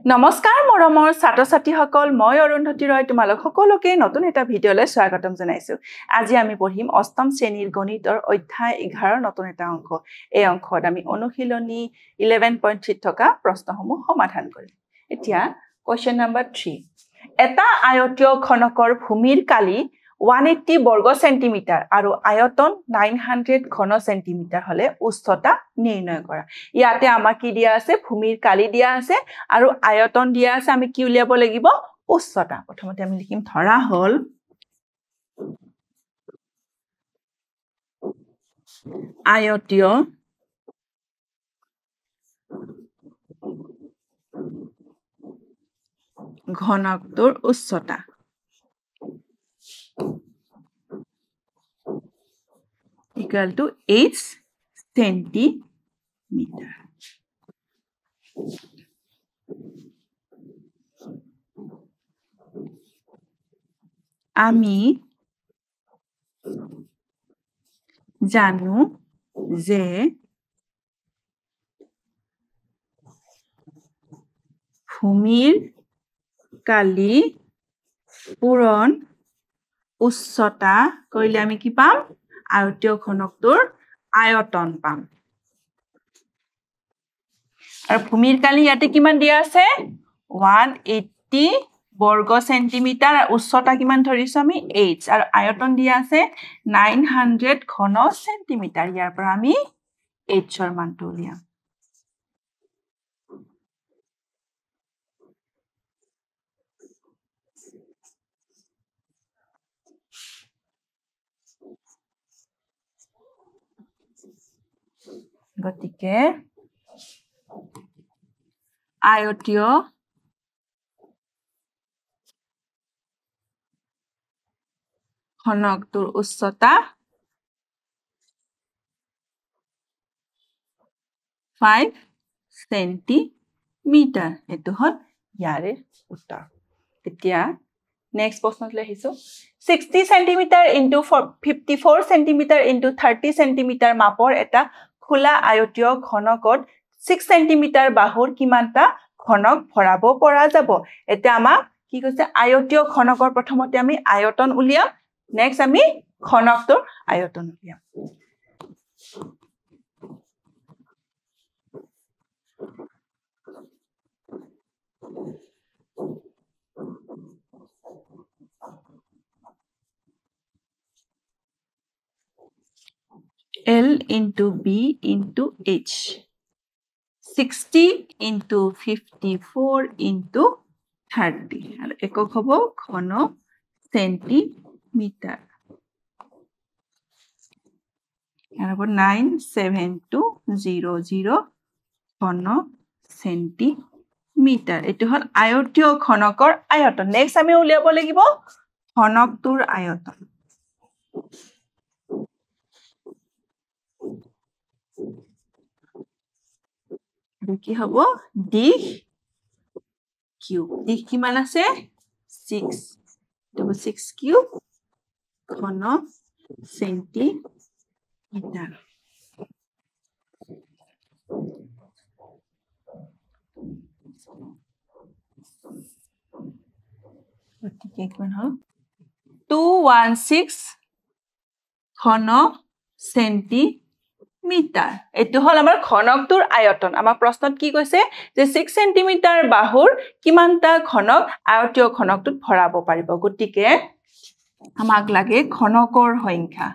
নমস্কাৰ মৰমৰ ছাত্ৰ-ছাত্ৰীসকল মই অৰুন্ধতী ৰয় তোমালোক সকলোকে নতুন এটা ভিডিঅলৈ স্বাগতম জনাইছো আজি আমি পঢ়িম অষ্টম শ্ৰেণীৰ গণিতৰ অধ্যায় 11 নতুন এটা অংক এই অংকত আমি অনুশীলনী 11.3 থকা প্ৰশ্নসমূহ সমাধান কৰিম এতিয়া কোৱেশ্চন নম্বৰ 3 এটা আয়তীয় ঘনকৰ ভূমিৰ কালি 180 বৰ্গ সেন্টিমিটাৰ আৰু আয়তন 900 ঘন সেন্টিমিটাৰ হলে উচ্চতা নিৰ্ণয় কৰা ইয়াতে আমাক কি দিয়া আছে ভূমিৰ কালি দিয়া আছে আৰু আয়তন দিয়া আছে আমি কি উলিয়াব লাগিব উচ্চতা প্ৰথমতে আমি লিখিম ধৰা হল আয়তীয় ঘনকটোৰ উচ্চতা equal to 8 centimeter. আমি জানো যে ভূমিৰ কালি পূৰণ উচ্চতা কৰিলে আমি কি পাম আয়তীয় ঘনকটোৰ আয়তন পাম আৰু ভূমিৰ কালি ইয়াতে কিমান দিয়া আছে 180 বৰ্গ সেন্টিমিটাৰ আৰু উচ্চতা কিমান ধৰিছো আমি 8 আৰু আয়তন দিয়া আছে 900 ঘন সেন্টিমিটাৰ ইয়াৰ পৰা আমি 8 ৰ মানটো উলিয়াম গতিকে আয়তীয় ঘনকটোৰ উচ্চতা 5 সেন্টিমিটাৰ এটো হল ইয়াৰে উত্তৰ এতিয়া নেক্সট প্ৰশ্নলৈ আহিছো 60 centimetre into 54 centimetre into 30 centimetre মাপৰ এটা খোলা আয়তীয় ঘনকত 6 সেন্টিমিটাৰ বাহুৰ কিমানটা ঘনক ভৰাব পৰা যাব এটা আমাক কি কৈছে আয়তীয় ঘনকৰ প্ৰথমতে আমি আয়তন উলিয়াম নেক্সট আমি ঘনকটোৰ আয়তন উলিয়াম L into B into H 60 into 54 into 30 আৰু একক হ'ব ঘন সেন্টিমিটাৰ আৰু 97200 ঘন সেন্টিমিটাৰ এটো হল আয়তীয় ঘনকৰ আয়তন নেক্সট আমি উলিয়াব লাগিব ঘনকটোৰ আয়তন কি হ'ব দিশ কিউব দিশ কিমান আছে 6 তো 6 কিউব ঘন সেন্টিমিটাৰ গতিকে কিমান হ'ল 216 ঘন সেন্টিমিটাৰ এটো হল আমাৰ ঘনকটোৰ আয়তন আমাৰ প্ৰশ্নত কি কৈছে যে 6 সেন্টিমিটাৰ বাহুৰ কিমানটা ঘনক আয়তীয় ঘনকটোত ভৰাব পাৰিব গতিকে আমাক লাগে ঘনকৰ সংখ্যা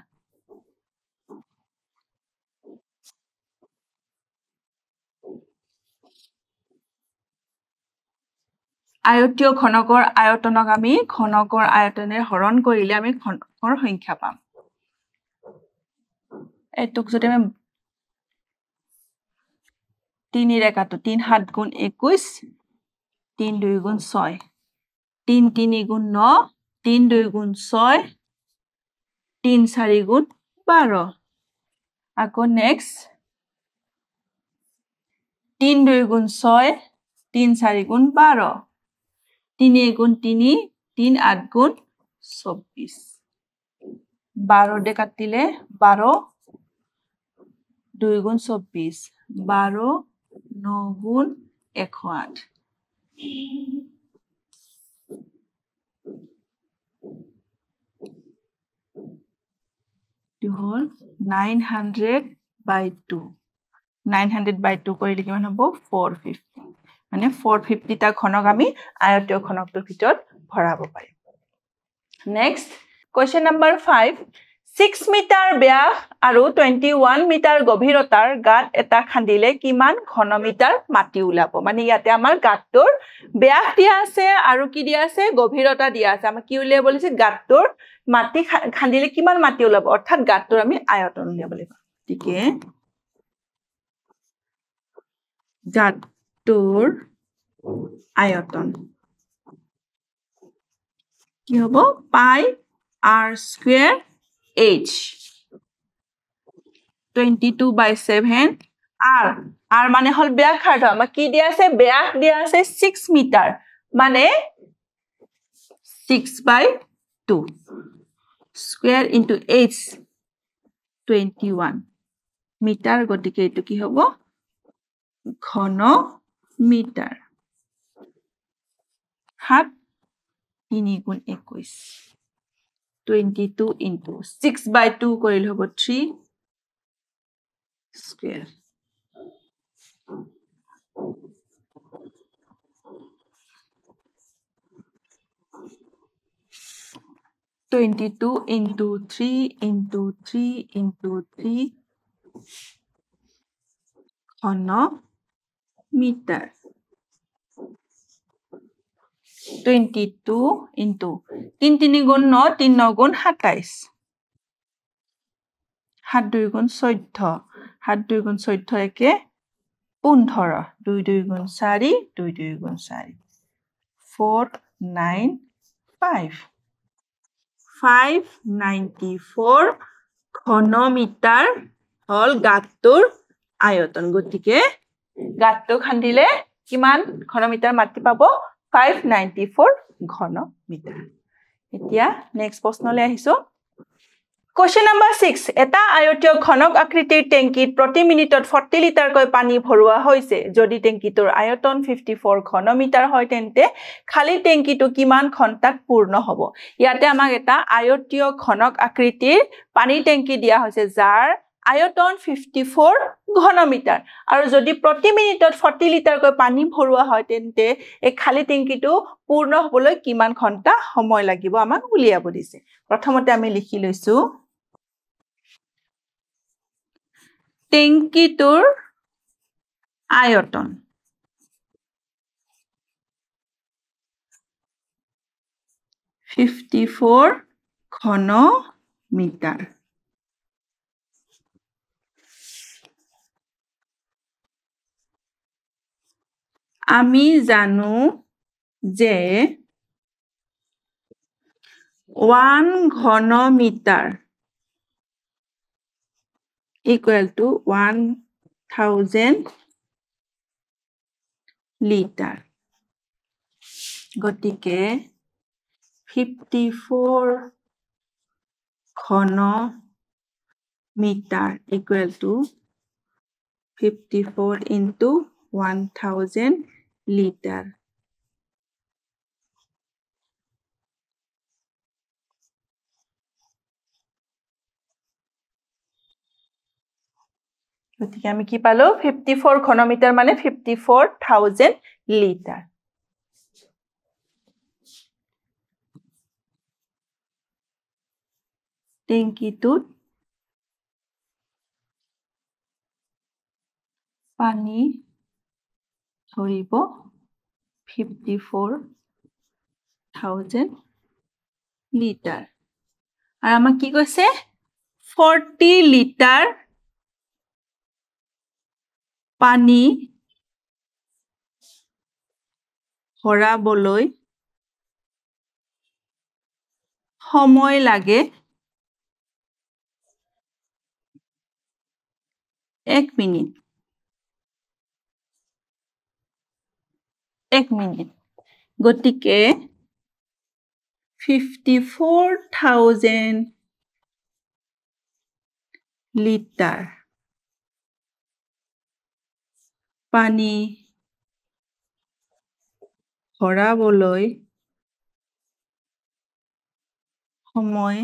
আয়তীয় ঘনকৰ আয়তনক আমি ঘনকৰ আয়তনেৰে হৰণ কৰিলে আমি ঘনকৰ সংখ্যা পাম এটোক যদি আমি 3 ৰে কাটো 3 7 গুণ 21 3 2 গুণ 6 3 3 গুণ 9 3 2 গুণ 6 3 4 গুণ 12 আকৌ নেক্সট 3 2 গুণ 6 3 4 গুণ 12 3 গুণ 3 3 8 গুণ 24 12 দে কাটিলে 12 2 গুণ 24 12 9 গুণ 108 হল 900/2 900/2 কৰিলে কিমান হ'ব 450 মানে 450 টা ঘনক আমি আয়তীয় ঘনকটোৰ ভিতৰত ভৰাব পাৰিম নেক্সট কোৱেশ্চন নম্বৰ 5 6 মিটাৰ ব্যাস আৰু 21 মিটাৰ গভীৰতাৰ গাঁত এটা খান্দিলে কিমান ঘনমিটাৰ মাটি ওলাব মানে ইয়াতে আমাৰ গাঁতটোৰ ব্যাস দিয়া আছে আৰু কি দিয়া আছে গভীৰতা দিয়া আছে আমাক কি উলিয়াব বলিছে গাঁতটোৰ মাটি খান্দিলে কিমান মাটি ওলাব অৰ্থাৎ গাঁতটোৰ আমি আয়তন উলিয়াব লাগিব ঠিকে গাঁতটোৰ আয়তন কি হ'ব পাই r square h 22/7 r মানে হল ব্যাসাৰ্ধ আমাক কি দিয়া আছে ব্যাস দিয়া আছে 6 মিটাৰ মানে 6/2 square into h 21 মিটাৰ গতিকে এটো কি হ'ব ঘন মিটাৰ 7 3 * 21 22 into 6/2 কৰিলে হ'ব 3 square 22 into 3 into 3 into 3 ঘন মিটাৰ 22 into 3 3 গুণ 9 3 9 গুণ 27 7 2 গুণ 14 7 2 গুণ 14 একে 15 2 2 গুণ 4 2 2 গুণ 4 495 594 ঘনমিটাৰ হল গাঁতটোৰ আয়তন গতিকে গাঁতটো খান্দিলে কিমান ঘনমিটাৰ মাটি পাব 594 ঘনমিটাৰ এতিয়া নেক্সট প্ৰশ্নলৈ আহিছো Question number 6 এটা আয়তীয় ঘনক আকৃতিৰ টেংকিত প্ৰতি মিনিটত 40 লিটাৰকৈ পানী ভৰোৱা হৈছে যদি টেংকিটোৰ আয়তন 54 ঘনমিটাৰ হয় তেন্তে খালি টেংকিটো কিমান ঘণ্টাত পূৰ্ণ হ'ব ইয়াতে আমাক এটা আয়তীয় ঘনক আকৃতিৰ পানী টেংকি দিয়া হৈছে যাৰ আয়তন 54 ঘনমিটাৰ আৰু যদি প্ৰতি মিনিটত 40 লিটাৰকৈ পানী ভৰোৱা হয় তেন্তে এই খালি টেংকিটো পূৰ্ণ হ'বলৈ কিমান ঘণ্টা সময় লাগিব আমাক উলিয়াব দিছে প্ৰথমতে আমি লিখি লৈছো টেংকিটোৰ আয়তন 54 ঘনমিটাৰ আমি জানো যে 1 ঘনমিটাৰ equal to 1000 লিটাৰ গতিকে 54 ঘনমিটাৰ equal to 54 into 1000 লিটাৰ গতিকে আমি কি পালো 54 ঘনমিটাৰ মানে 54000 লিটাৰ টেংকিটোত পানী ধৰিব 54000 লিটাৰ আৰু আমাক কি কৈছে 40 লিটাৰ পানী ভৰাবলৈ সময় লাগে 1 মিনিট 1 মিনিট গতিকে 54000 লিটাৰ পানী ভৰাবলৈ সময়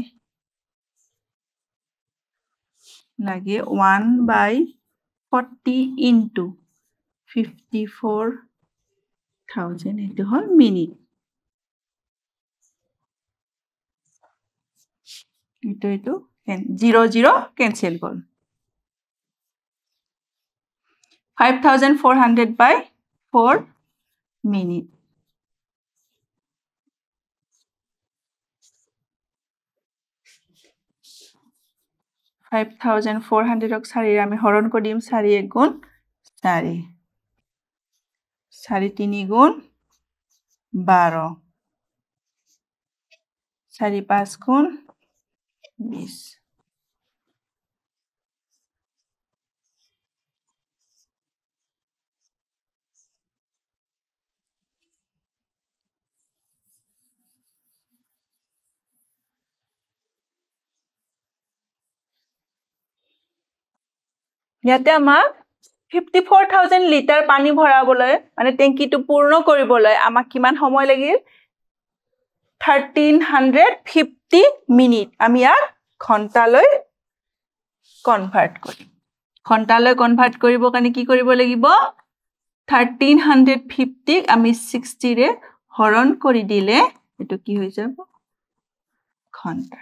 লাগে 1/40 into 54,000 এইটো হ'ল মিনিট এইটো 0 কেনসেল গ'ল 5,400 by 4 minute 5,400 ক 4 আমি হৰণ কৰিম 4 1 গুণ 4 4 3 গুণ 12 4 5 গুণ 20 ইয়াতে আমাক 54,000 লিটাৰ পানী ভৰাবলৈ মানে টেংকিটো পূৰ্ণ কৰিবলৈ আমাক কিমান সময় লাগিল 1350 মিনিট আমি ইয়াক ঘণ্টালৈ কনভাৰ্ট কৰিম ঘণ্টালৈ কনভাৰ্ট কৰিব কাৰণে কি কৰিব লাগিব 1350 ক আমি 60 ৰে হৰণ কৰি দিলে এটো কি হৈ যাব ঘণ্টা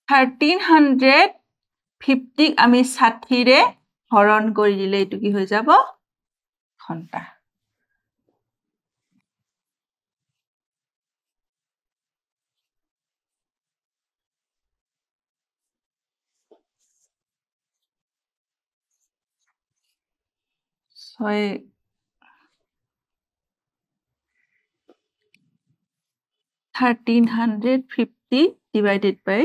$1,350 আমি 60 ৰে হৰণ কৰি দিলে এটো কি হৈ যাব ঘণ্টা So 1350 divided by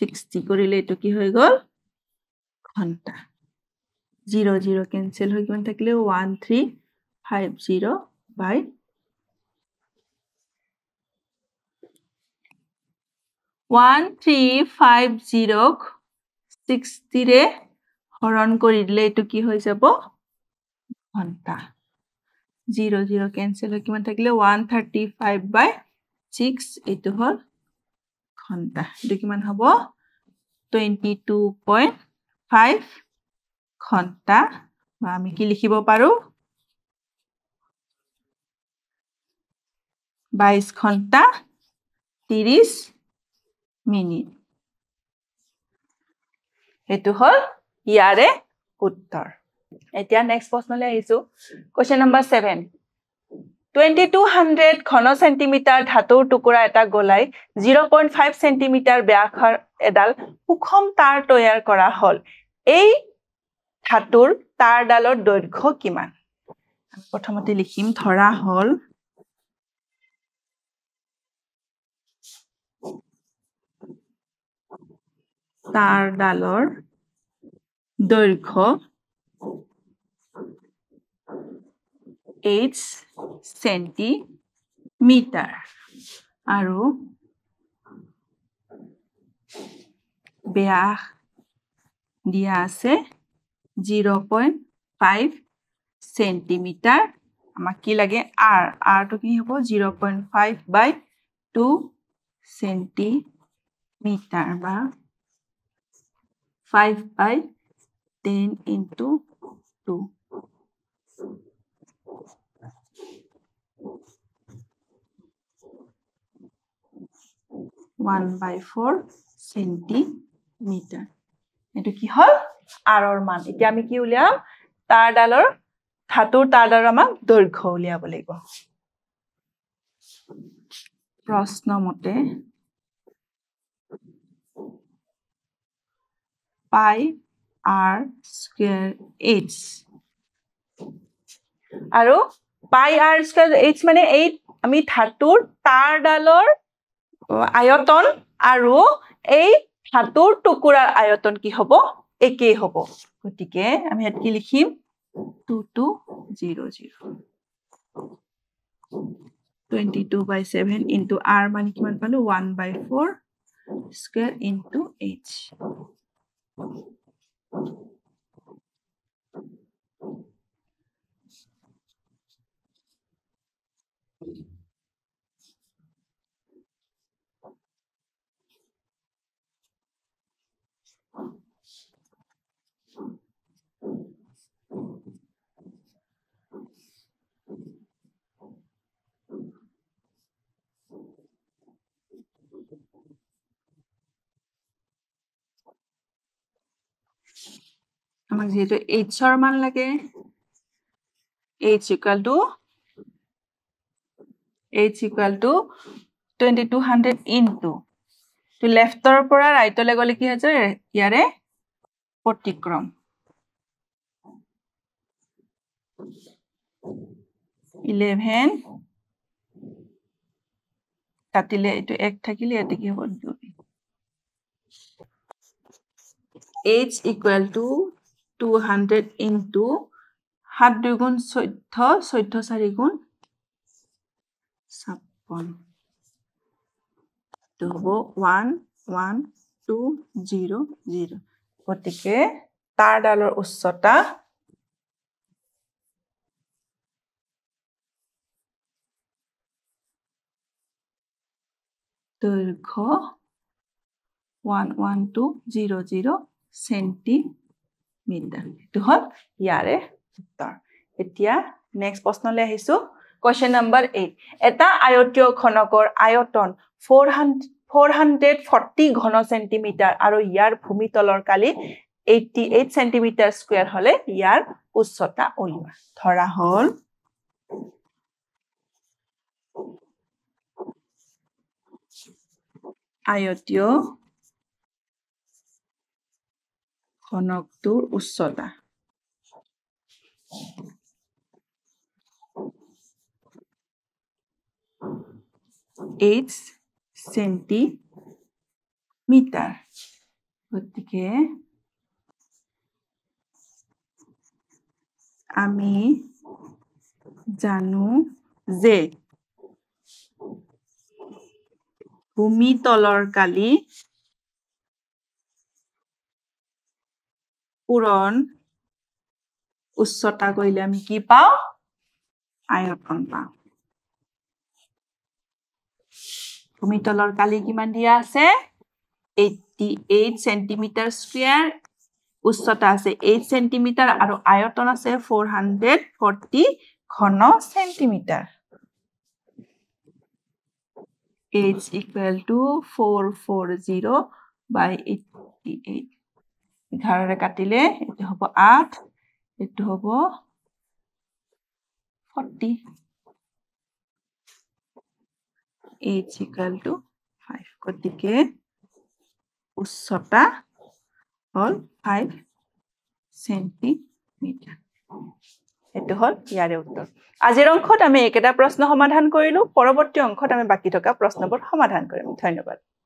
60 কৰিলে এটো কি হৈ গল ঘণ্টা 0 0 কেনসেল হৈ কিমান থাকিলে 1350 by 1350 60 ৰে হৰণ কৰি দিলে এটো কি হৈ যাব ঘণ্টা 0 0 কেনসেল হৈ কিমান থাকিলে 135 by 6 এটো হল ঘণ্টা এটো কিমান হ'ব 22.5 ঘণ্টা বা আমি কি লিখিব পাৰো 22 ঘণ্টা 30 মিনিট এটো হল ইয়াৰে উত্তৰ এতিয়া নেক্সট প্ৰশ্নলৈ আহিছো কোৱেশ্চন নম্বৰ 7 2200 ঘন সেন্টিমিটাৰ ধাতুৰ টুকুৰা এটা গলাই 0.5 সেন্টিমিটাৰ ব্যাসৰ এডাল সুষম তাৰ তৈয়াৰ কৰা হল এই ধাতুৰ তাৰডালৰ দৈৰ্ঘ্য কিমান প্ৰথমতে লিখিম ধৰা হল তাৰডালৰ দৈৰ্ঘ্য H সেন্টিমিটাৰ আৰু ব্যাস দিয়া আছে 0.5 সেন্টিমিটাৰ আমাক কি লাগে r তো কি হ'ব 0.5 by 2 সেন্টিমিটাৰ বা 5 by 10 into 2 5 1/4 সেন্টিমিটাৰ এটো কি হল আৰৰ মান এতিয়া আমি কি উলিয়াম তাৰডালৰ ধাতুৰ তাৰডালৰ আমাক দৈৰ্ঘ্য উলিয়াব লাগিব প্ৰশ্ন মতে pi r square h আৰু pi r square h মানে এই আমি ধাতুৰ তাৰডালৰ আয়তন আৰু এই ধাতুৰ টুকুৰাৰ আয়তন কি হ'ব একেই হ'ব গতিকে আমি ইয়াত কি লিখিম 2200 22/7 into r মানে কিমান পালো 1/4 square into h আমাক যেটো h ৰ মান লাগে h equal to 2200 into to left ৰ পৰা right লৈ গলে কি হৈছে ইয়াৰে প্ৰতিক্ৰম 11 কাটিলে এটো 1 থাকিলে এতে কি হ'ব 2 h equal to 200 into 7 2 গুণ 14 14 4 গুণ 56 তো হ'ব 11200 গতিকে তাৰডালৰ উচ্চতা দৈৰ্ঘ্য 11200 সেন্টিমিটাৰ এটো হল ইয়াৰে উত্তৰ এতিয়া নেক্সট প্ৰশ্নলৈ আহিছো কোৱেশ্চন নম্বৰ 8 এটা আয়তীয় ঘনকৰ আয়তন 440 ঘন সেন্টিমিটাৰ আৰু ইয়াৰ ভূমিতলৰ কালি 88 সেন্টিমিটাৰ স্কয়াৰ হলে ইয়াৰ উচ্চতা উলিওৱা ধৰা হল আয়তীয় ঘনকটোৰ উচ্চতা h সেন্টিমিটাৰ গতিকে আমি জানো যে ভূমিতলৰ কালি পূৰণ উচ্চতা কইলে আমি কি পাও আয়তন পাও ভূমিতলৰ কালি কিমান দিয়া আছে 88 সেন্টিমিটাৰ স্কয়াৰ উচ্চতা আছে 8 সেন্টিমিটাৰ আৰু আয়তন আছে 440 ঘন centimetre h equal to 440 by 88 11 কাটিলে এটো হ'ব 8 এটো হ'ব 40 h equal to 5 গতিকে উচ্চতা হল 5 সেন্টিমিটাৰ এটো হল ইয়াৰে উত্তৰ আজিৰ অংকত আমি একেটা প্ৰশ্ন সমাধান কৰিলো পৰৱৰ্তী অংকত আমি বাকি থকা প্ৰশ্নবোৰ সমাধান কৰিম ধন্যবাদ